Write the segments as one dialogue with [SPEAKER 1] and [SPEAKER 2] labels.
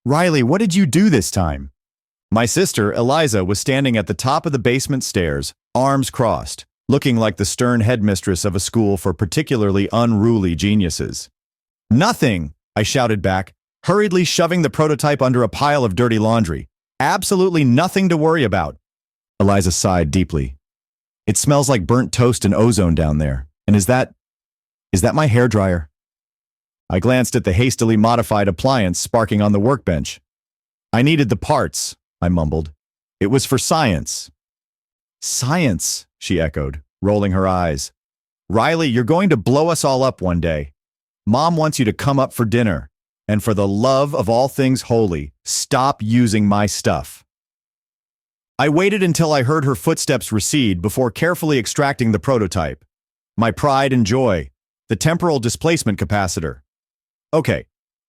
[SPEAKER 1] Riley, what did you do this time? My sister, Eliza, was standing at the top of the basement stairs, arms crossed, looking like the stern headmistress of a school for particularly unruly geniuses. Nothing, I shouted back, hurriedly shoving the prototype under a pile of dirty laundry. Absolutely nothing to worry about. Eliza sighed deeply. It smells like burnt toast and ozone down there. And is that my hairdryer? I glanced at the hastily modified appliance sparking on the workbench. I needed the parts, I mumbled. It was for science. Science, she echoed, rolling her eyes. Riley, you're going to blow us all up one day. Mom wants you to come up for dinner. And for the love of all things holy, stop using my stuff. I waited until I heard her footsteps recede before carefully extracting the prototype. My pride and joy, the temporal displacement capacitor. Okay,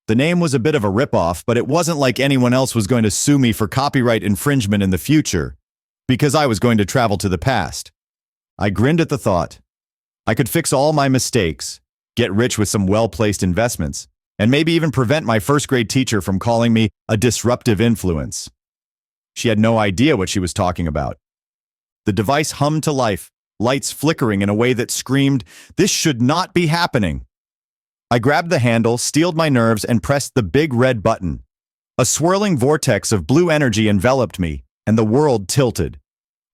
[SPEAKER 1] the name was a bit of a ripoff, but it wasn't like anyone else was going to sue me for copyright infringement in the future, because I was going to travel to the past. I grinned at the thought. I could fix all my mistakes, get rich with some well-placed investments, and maybe even prevent my first-grade teacher from calling me a disruptive influence. She had no idea what she was talking about. The device hummed to life, lights flickering in a way that screamed, "This should not be happening." I grabbed the handle, steeled my nerves, and pressed the big red button. A swirling vortex of blue energy enveloped me, and the world tilted.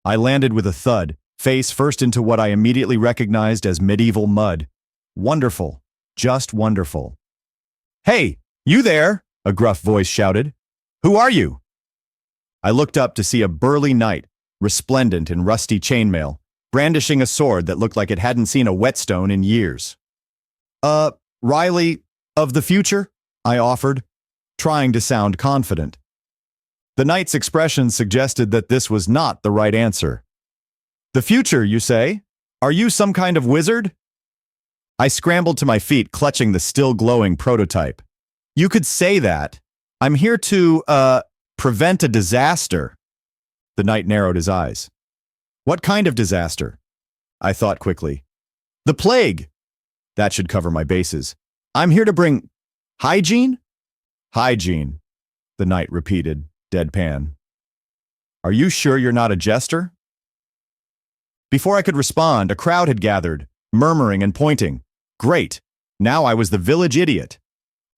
[SPEAKER 1] I landed with a thud, face first into what I immediately recognized as medieval mud. Wonderful. Just wonderful. "Hey, you there!" a gruff voice shouted. "Who are you?" I looked up to see a burly knight, resplendent in rusty chainmail, brandishing a sword that looked like it hadn't seen a whetstone in years. Riley, of the future?" I offered, trying to sound confident. The knight's expression suggested that this was not the right answer. "The future, you say? Are you some kind of wizard?" I scrambled to my feet, clutching the still-glowing prototype. "You could say that. I'm here to, prevent a disaster." The knight narrowed his eyes. "What kind of disaster?" I thought quickly. "The plague." That should cover my bases. "I'm here to bring hygiene?" "Hygiene," the knight repeated, deadpan. "Are you sure you're not a jester?" Before I could respond, a crowd had gathered, murmuring and pointing. Great. Now I was the village idiot.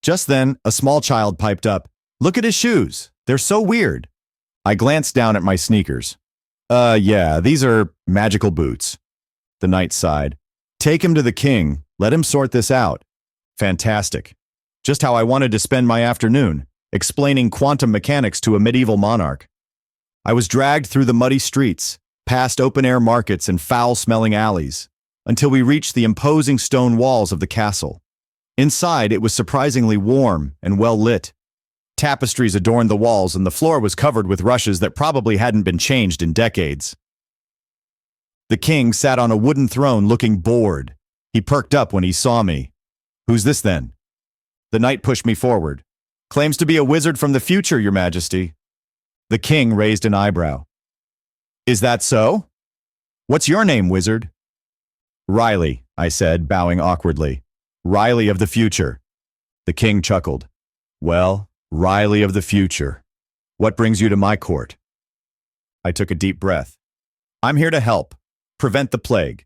[SPEAKER 1] Just then, a small child piped up, "Look at his shoes. They're so weird." I glanced down at my sneakers. Yeah, these are magical boots." The knight sighed. "Take him to the king. Let him sort this out." Fantastic. Just how I wanted to spend my afternoon, explaining quantum mechanics to a medieval monarch. I was dragged through the muddy streets, past open-air markets and foul-smelling alleys, until we reached the imposing stone walls of the castle. Inside, it was surprisingly warm and well-lit. Tapestries adorned the walls, and the floor was covered with rushes that probably hadn't been changed in decades. The king sat on a wooden throne looking bored. He perked up when he saw me. "Who's this then?" The knight pushed me forward. "Claims to be a wizard from the future, Your Majesty." The king raised an eyebrow. "Is that so? What's your name, wizard?" "Riley," I said, bowing awkwardly. "Riley of the future." The king chuckled. "Well, Riley of the future. What brings you to my court?" I took a deep breath. "I'm here to help. Prevent the plague."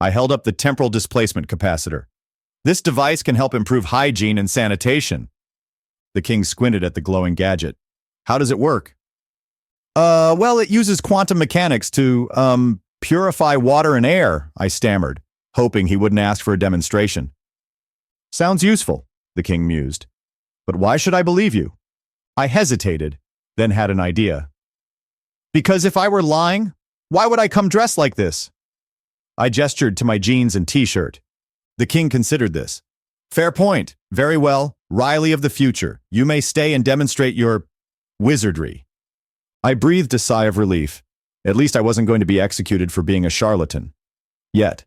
[SPEAKER 1] I held up the temporal displacement capacitor. "This device can help improve hygiene and sanitation." The king squinted at the glowing gadget. "How does it work?" Well, it uses quantum mechanics to, purify water and air," I stammered, hoping he wouldn't ask for a demonstration. "Sounds useful," the king mused. "But why should I believe you?" I hesitated, then had an idea. "Because if I were lying, why would I come dressed like this?" I gestured to my jeans and t-shirt. The king considered this. "Fair point. Very well. Riley of the future, you may stay and demonstrate your wizardry." I breathed a sigh of relief. At least I wasn't going to be executed for being a charlatan. Yet.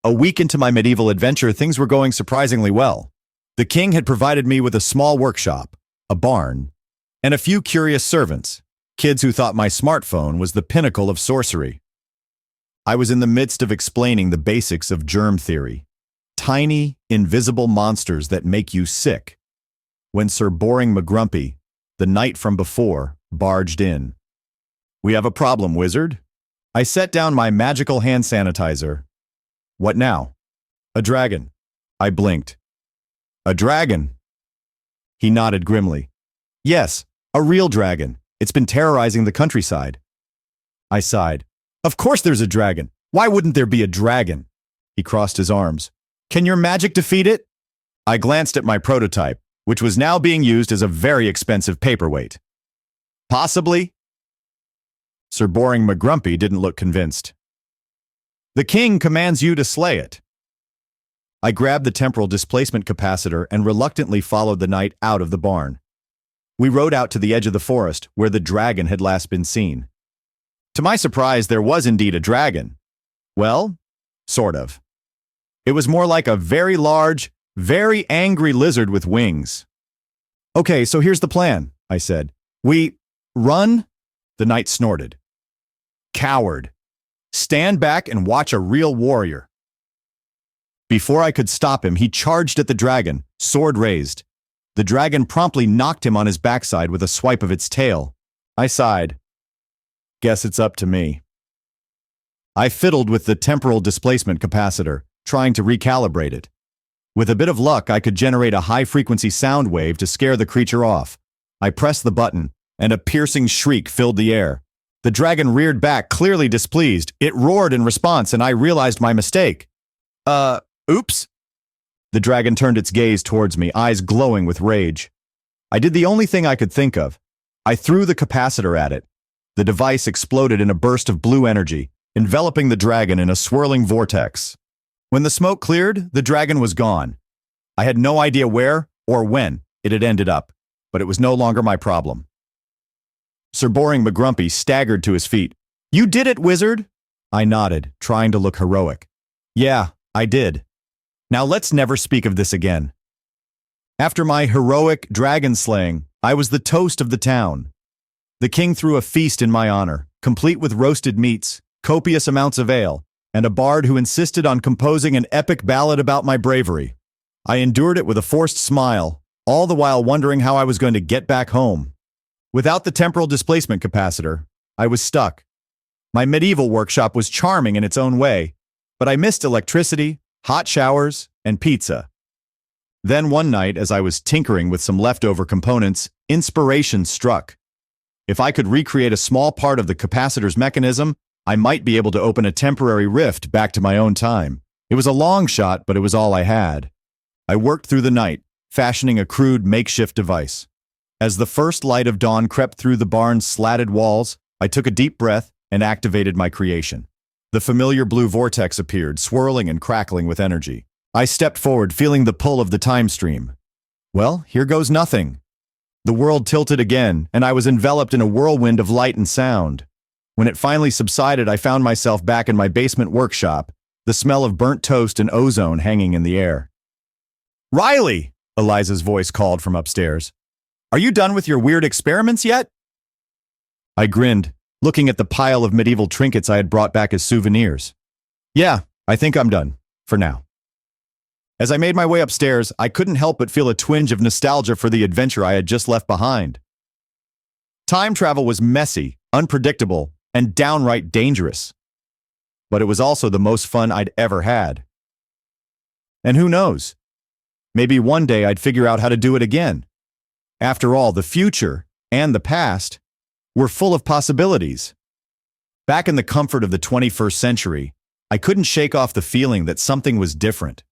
[SPEAKER 1] A week into my medieval adventure, things were going surprisingly well. The king had provided me with a small workshop, a barn, and a few curious servants, kids who thought my smartphone was the pinnacle of sorcery. I was in the midst of explaining the basics of germ theory. Tiny, invisible monsters that make you sick. when Sir Boring McGrumpy, the knight from before, barged in. "We have a problem, wizard." I set down my magical hand sanitizer. "What now?" "A dragon." I blinked. "A dragon?" He nodded grimly. "Yes, a real dragon. It's been terrorizing the countryside." I sighed. "Of course there's a dragon. Why wouldn't there be a dragon?" He crossed his arms. "Can your magic defeat it?" I glanced at my prototype, which was now being used as a very expensive paperweight. "Possibly." Sir Boring McGrumpy didn't look convinced. "The king commands you to slay it." I grabbed the temporal displacement capacitor and reluctantly followed the knight out of the barn. We rode out to the edge of the forest where the dragon had last been seen. To my surprise, there was indeed a dragon. Well, sort of. It was more like a very large, very angry lizard with wings. "Okay, so here's the plan," I said. "We run?" The knight snorted. "Coward. Stand back and watch a real warrior." Before I could stop him, he charged at the dragon, sword raised. The dragon promptly knocked him on his backside with a swipe of its tail. I sighed. Guess it's up to me. I fiddled with the temporal displacement capacitor, trying to recalibrate it. With a bit of luck, I could generate a high-frequency sound wave to scare the creature off. I pressed the button, and a piercing shriek filled the air. The dragon reared back, clearly displeased. It roared in response, and I realized my mistake. Oops." The dragon turned its gaze towards me, eyes glowing with rage. I did the only thing I could think of. I threw the capacitor at it. The device exploded in a burst of blue energy, enveloping the dragon in a swirling vortex. When the smoke cleared, the dragon was gone. I had no idea where or when it had ended up, but it was no longer my problem. Sir Boring McGrumpy staggered to his feet. "You did it, wizard!" I nodded, trying to look heroic. "Yeah, I did. Now let's never speak of this again." After my heroic dragon slaying, I was the toast of the town. The king threw a feast in my honor, complete with roasted meats, copious amounts of ale, and a bard who insisted on composing an epic ballad about my bravery. I endured it with a forced smile, all the while wondering how I was going to get back home. Without the temporal displacement capacitor, I was stuck. My medieval workshop was charming in its own way, but I missed electricity, hot showers, and pizza. Then one night, as I was tinkering with some leftover components, inspiration struck. If I could recreate a small part of the capacitor's mechanism, I might be able to open a temporary rift back to my own time. It was a long shot, but it was all I had. I worked through the night, fashioning a crude makeshift device. As the first light of dawn crept through the barn's slatted walls, I took a deep breath and activated my creation. The familiar blue vortex appeared, swirling and crackling with energy. I stepped forward, feeling the pull of the time stream. Well, here goes nothing. The world tilted again, and I was enveloped in a whirlwind of light and sound. When it finally subsided, I found myself back in my basement workshop, the smell of burnt toast and ozone hanging in the air. "Riley!" Eliza's voice called from upstairs. "Are you done with your weird experiments yet?" I grinned, looking at the pile of medieval trinkets I had brought back as souvenirs. "Yeah, I think I'm done, for now." As I made my way upstairs, I couldn't help but feel a twinge of nostalgia for the adventure I had just left behind. Time travel was messy, unpredictable, and downright dangerous. But it was also the most fun I'd ever had. And who knows? Maybe one day I'd figure out how to do it again. After all, the future and the past were full of possibilities. Back in the comfort of the 21st century, I couldn't shake off the feeling that something was different.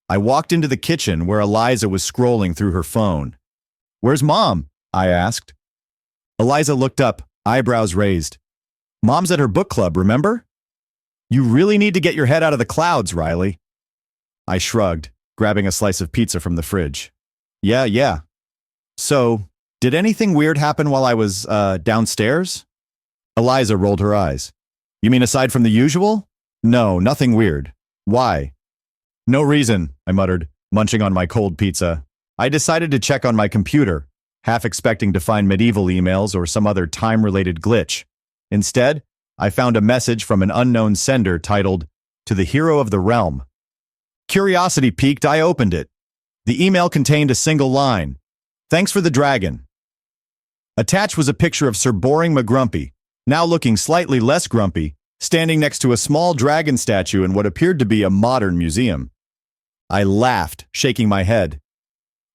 [SPEAKER 1] I walked into the kitchen where Eliza was scrolling through her phone. "Where's Mom?" I asked. Eliza looked up, eyebrows raised. "Mom's at her book club, remember?" "You really need to get your head out of the clouds, Riley." I shrugged, grabbing a slice of pizza from the fridge. Yeah. So, did anything weird happen while I was, downstairs?" Eliza rolled her eyes. "You mean aside from the usual?" "No, nothing weird. Why?" "No reason," I muttered, munching on my cold pizza. I decided to check on my computer, half expecting to find medieval emails or some other time-related glitch. Instead, I found a message from an unknown sender titled, "To the Hero of the Realm." Curiosity piqued, I opened it. The email contained a single line. "Thanks for the dragon." Attached was a picture of Sir Boring McGrumpy, now looking slightly less grumpy, standing next to a small dragon statue in what appeared to be a modern museum. I laughed, shaking my head.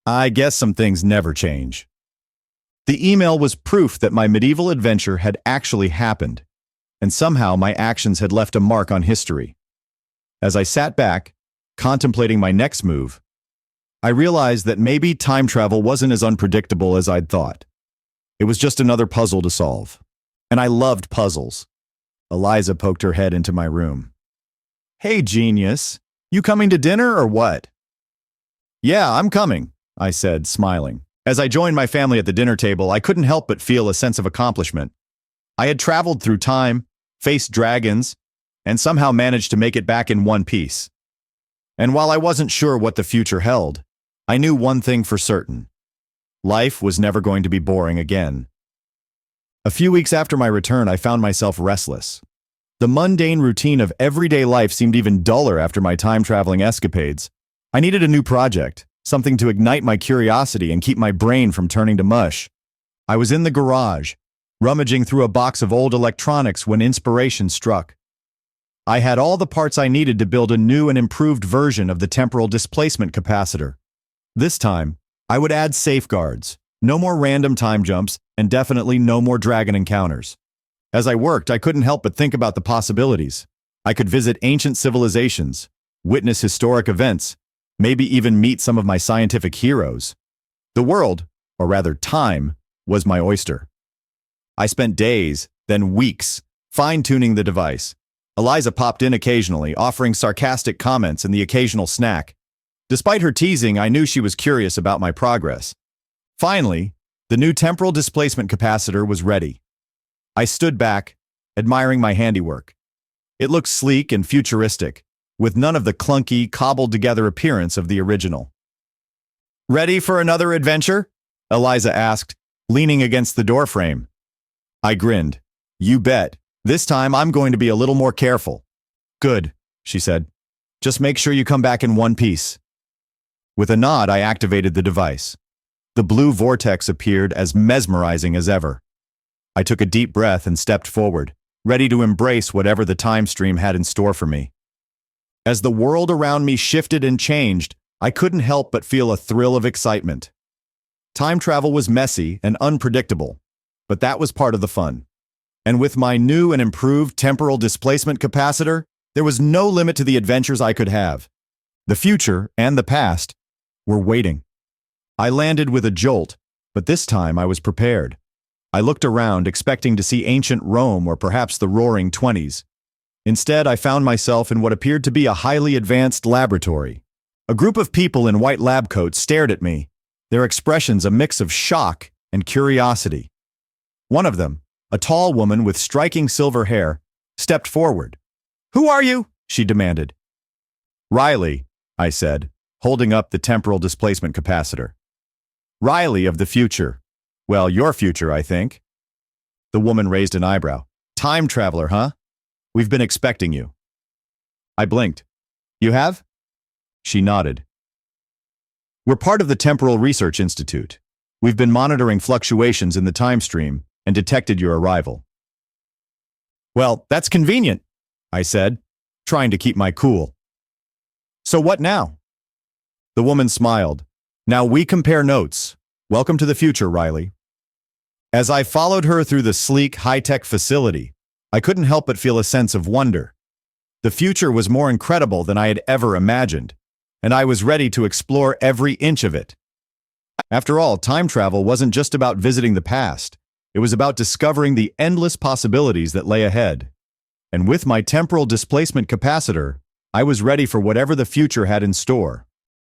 [SPEAKER 1] I guess some things never change. The email was proof that my medieval adventure had actually happened, and somehow my actions had left a mark on history. As I sat back, contemplating my next move, I realized that maybe time travel wasn't as unpredictable as I'd thought. It was just another puzzle to solve. And I loved puzzles. Eliza poked her head into my room. "Hey, genius, you coming to dinner or what?" "Yeah, I'm coming," I said, smiling. As I joined my family at the dinner table, I couldn't help but feel a sense of accomplishment. I had traveled through time, faced dragons, and somehow managed to make it back in one piece. And while I wasn't sure what the future held, I knew one thing for certain. Life was never going to be boring again. A few weeks after my return, I found myself restless. The mundane routine of everyday life seemed even duller after my time-traveling escapades. I needed a new project, something to ignite my curiosity and keep my brain from turning to mush. I was in the garage, rummaging through a box of old electronics when inspiration struck. I had all the parts I needed to build a new and improved version of the temporal displacement capacitor. This time, I would add safeguards, no more random time jumps, and definitely no more dragon encounters. As I worked, I couldn't help but think about the possibilities. I could visit ancient civilizations, witness historic events, maybe even meet some of my scientific heroes. The world, or rather time, was my oyster. I spent days, then weeks, fine-tuning the device. Eliza popped in occasionally, offering sarcastic comments and the occasional snack. Despite her teasing, I knew she was curious about my progress. Finally, the new temporal displacement capacitor was ready. I stood back, admiring my handiwork. It looked sleek and futuristic, with none of the clunky, cobbled-together appearance of the original. "Ready for another adventure?" Eliza asked, leaning against the doorframe. I grinned. "You bet. This time I'm going to be a little more careful." "Good," she said. "Just make sure you come back in one piece." With a nod, I activated the device. The blue vortex appeared as mesmerizing as ever. I took a deep breath and stepped forward, ready to embrace whatever the time stream had in store for me. As the world around me shifted and changed, I couldn't help but feel a thrill of excitement. Time travel was messy and unpredictable, but that was part of the fun. And with my new and improved temporal displacement capacitor, there was no limit to the adventures I could have. The future and the past were waiting. I landed with a jolt, but this time I was prepared. I looked around, expecting to see ancient Rome or perhaps the Roaring '20s. Instead, I found myself in what appeared to be a highly advanced laboratory. A group of people in white lab coats stared at me, their expressions a mix of shock and curiosity. One of them, a tall woman with striking silver hair, stepped forward. "Who are you?" she demanded. "Riley," I said, holding up the temporal displacement capacitor. "Riley of the future. Well, your future, I think." The woman raised an eyebrow. "Time traveler, huh? We've been expecting you." I blinked. "You have?" She nodded. "We're part of the Temporal Research Institute. We've been monitoring fluctuations in the time stream and detected your arrival." "Well, that's convenient," I said, trying to keep my cool. "So what now?" The woman smiled. "Now we compare notes. Welcome to the future, Riley." As I followed her through the sleek, high-tech facility, I couldn't help but feel a sense of wonder. The future was more incredible than I had ever imagined, and I was ready to explore every inch of it. After all, time travel wasn't just about visiting the past. It was about discovering the endless possibilities that lay ahead. And with my temporal displacement capacitor, I was ready for whatever the future had in store.